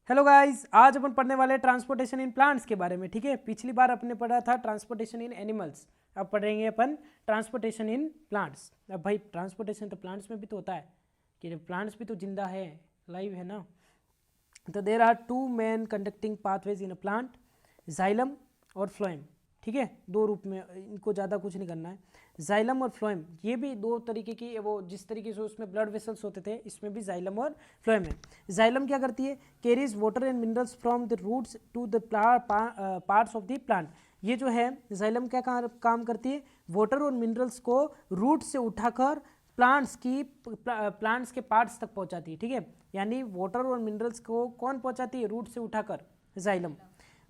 Hello guys, आज अपन पढ़ने वाले ट्रांसपोर्टेशन इन प्लांट्स के बारे में। ठीक है, पिछली बार अपने पढ़ा था ट्रांसपोर्टेशन इन एनिमल्स, अब पढ़ेंगे अपन ट्रांसपोर्टेशन इन प्लांट्स। अब भाई ट्रांसपोर्टेशन तो प्लांट्स में भी तो होता है कि प्लांट्स भी तो जिंदा है, लाइव है ना। तो there are two main conducting pathways in a plant, xylem और फ्लोएम। ठीक है, दो रूप में, इनको ज़्यादा कुछ नहीं करना है। जाइलम और फ्लोएम ये भी दो तरीके की, वो जिस तरीके से उसमें ब्लड वेसल्स होते थे, इसमें भी जाइलम और फ्लोएम है। जाइलम क्या करती है? Carries water and minerals from the roots to the parts of the plant. ये जो है जाइलम क्या काम करती है? वाटर और मिनरल्स को रूट से उठाकर प्लांट्स के पार्ट्स तक पहुंचाती है। ठीक है, यानी वाटर और मिनरल्स को कौन पहुंचाती है? रूट से उठाकर जाइलम।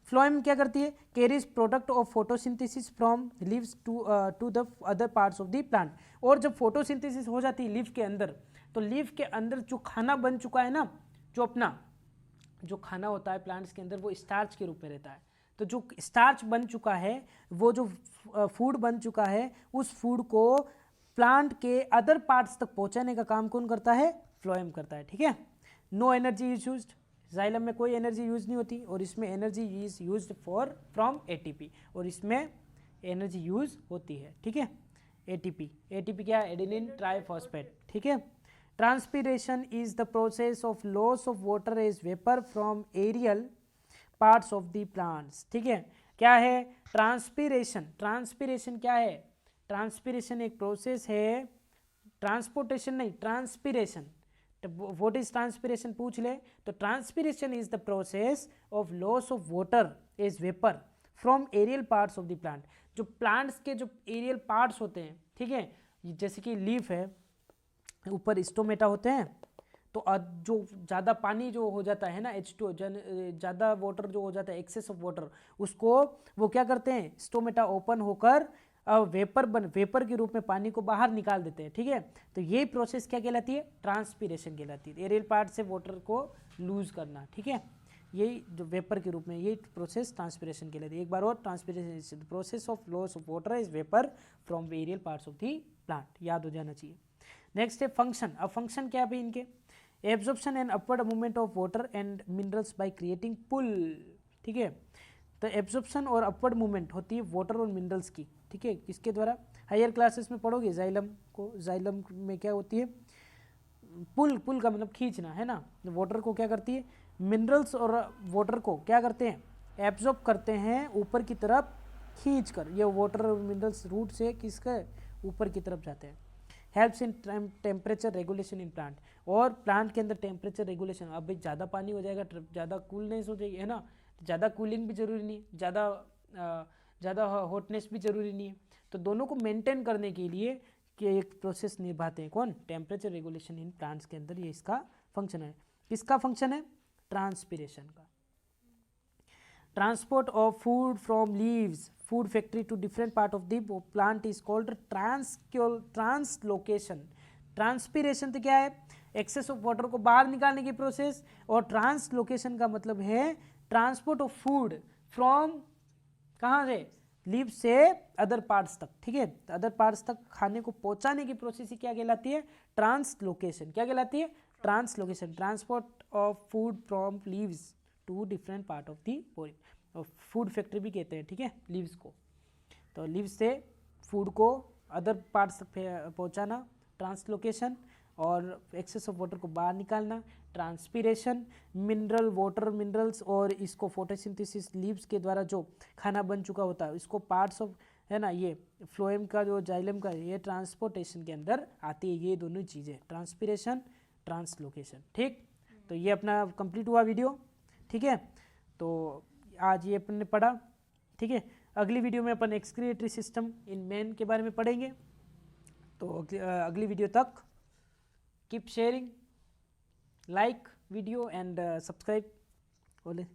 फ्लोएम क्या करती है? Carries product of photosynthesis from leaves to the other parts of the plant. और जब फोटोसिंथेसिस हो जाती है लीफ के अंदर, तो लीफ के अंदर जो खाना बन चुका है ना, जो अपना जो खाना होता है प्लांट्स के अंदर, वो स्टार्च के रूप में रहता है। तो जो स्टार्च बन चुका है, वो जो फूड बन चुका है, उस फूड को प्लांट के अदर पार्ट्स तक पहुंचाने का काम कौन करता है? फ्लोएम करता है। ठीक है, no energy is used. Xylem में कोई एनर्जी यूज नहीं होती, और इसमें energy is used for from ATP, और इसमें एनर्जी यूज होती है। ठीक है, एटीपी। एटीपी क्या है? Adenine triphosphate. ठीक है, transpiration is the process of loss of water as vapour from aerial parts of the plants. ठीक है, क्या है ट्रांसपीरेशन? ट्रांसपीरेशन क्या है? ट्रांसपीरेशन एक प्रोसेस है, ट्रांसपोर्टेशन नहीं, ट्रांसपीरेशन। व्हाट इज ट्रांसपीरेशन पूछ ले तो transpiration is the process of loss of water as vapour from aerial parts of the plant. जो प्लांट्स के जो एरियल पार्ट्स होते हैं, ठीक है, जैसे कि लीफ है, ऊपर स्टोमेटा होते हैं, तो जो ज़्यादा पानी जो हो जाता है ना, H2, ज़्यादा वाटर जो हो जाता है, एक्सेस ऑफ वाटर, उसको वो क्या करते हैं? स्टोमेटा ओपन होकर वेपर के रूप में पानी को बाहर निकाल देते हैं। ठीक है, तो ये प्रोसेस क्या कहलाती है? ट्रांसपीरेशन कहलाती है। एरियल पार्ट से वाटर को लूज करना। ठीक है, यही जो वेपर के रूप में, ये प्रोसेस ट्रांसपीरेशन कहलाती है। एक बार और, transpiration is the process of loss of water is vapour from aerial parts of the plant. याद हो जाना चाहिए। नेक्स्ट है फंक्शन। अब फंक्शन क्या है भाई इनके? Absorption and upward movement of water and minerals by creating pull. ठीक है, तो एब्जॉर्प्शन और अपवर्ड मूवमेंट होती है वाटर और मिनरल्स की। ठीक है, किसके द्वारा? हायर क्लासेस में पढ़ोगे जाइलम को। जाइलम में क्या होती है? पुल। पुल का मतलब खींचना है ना। वाटर को क्या करती है? मिनरल्स और वाटर को क्या करते हैं? एब्जॉर्ब करते हैं ऊपर की तरफ खींच कर। ये वाटर और मिनरल्स रूट से किसके ऊपर की तरफ जाते हैं। Helps in temperature regulation in plant. और प्लांट के अंदर टेम्परेचर रेगुलेशन, अब भाई ज़्यादा पानी हो जाएगा, ज़्यादा कूलनेस हो जाएगी, है ना। ज़्यादा कूलिंग भी जरूरी नहीं, ज़्यादा हॉटनेस भी जरूरी नहीं है। तो दोनों को मेंटेन करने के लिए कि एक प्रोसेस निभाते हैं कौन? टेम्परेचर रेगुलेशन इन प्लांट्स के अंदर, ये इसका फंक्शन है। किसका फंक्शन है? ट्रांसपीरेशन का। Transport of food from leaves food factory to different part of the plant is called translocation. Transpiration तो क्या है? एक्सेस ऑफ वाटर को बाहर निकालने की प्रोसेस, और ट्रांसलोकेशन का मतलब है ट्रांसपोर्ट ऑफ फूड फ्रॉम कहाँ से? लीव से अदर पार्ट्स तक। ठीक है, अदर पार्ट्स तक खाने को पहुंचाने की प्रोसेस ही क्या कहलाती है? ट्रांसलोकेशन। क्या कहलाती है? Translocation. Transport of food from leaves to different part of the body. और फूड फैक्ट्री भी कहते हैं। ठीक है, लीव्स को। तो लीव्स से फूड को अदर पार्ट्स तक पहुंचाना, ट्रांसलोकेशन। और एक्सेस ऑफ वाटर को बाहर निकालना, ट्रांसपीरेशन। मिनरल वाटर मिनरल्स और इसको फोटोसिंथेसिस लीव्स के द्वारा जो खाना बन चुका होता है, इसको पार्ट्स ऑफ, है ना, ये फ्लोएम का जो जाइलम का, ये ट्रांसपोर्टेशन के अंदर आती है। ये दोनों चीज़ें, ट्रांसपीरेशन, ट्रांसलोकेशन। ठीक, तो ये अपना कंप्लीट हुआ वीडियो। ठीक है, तो आज ये अपन ने पढ़ा। ठीक है, अगली वीडियो में अपन एक्सक्रीटरी सिस्टम इन मैन के बारे में पढ़ेंगे। तो अगली वीडियो तक keep sharing, like video and subscribe. बोले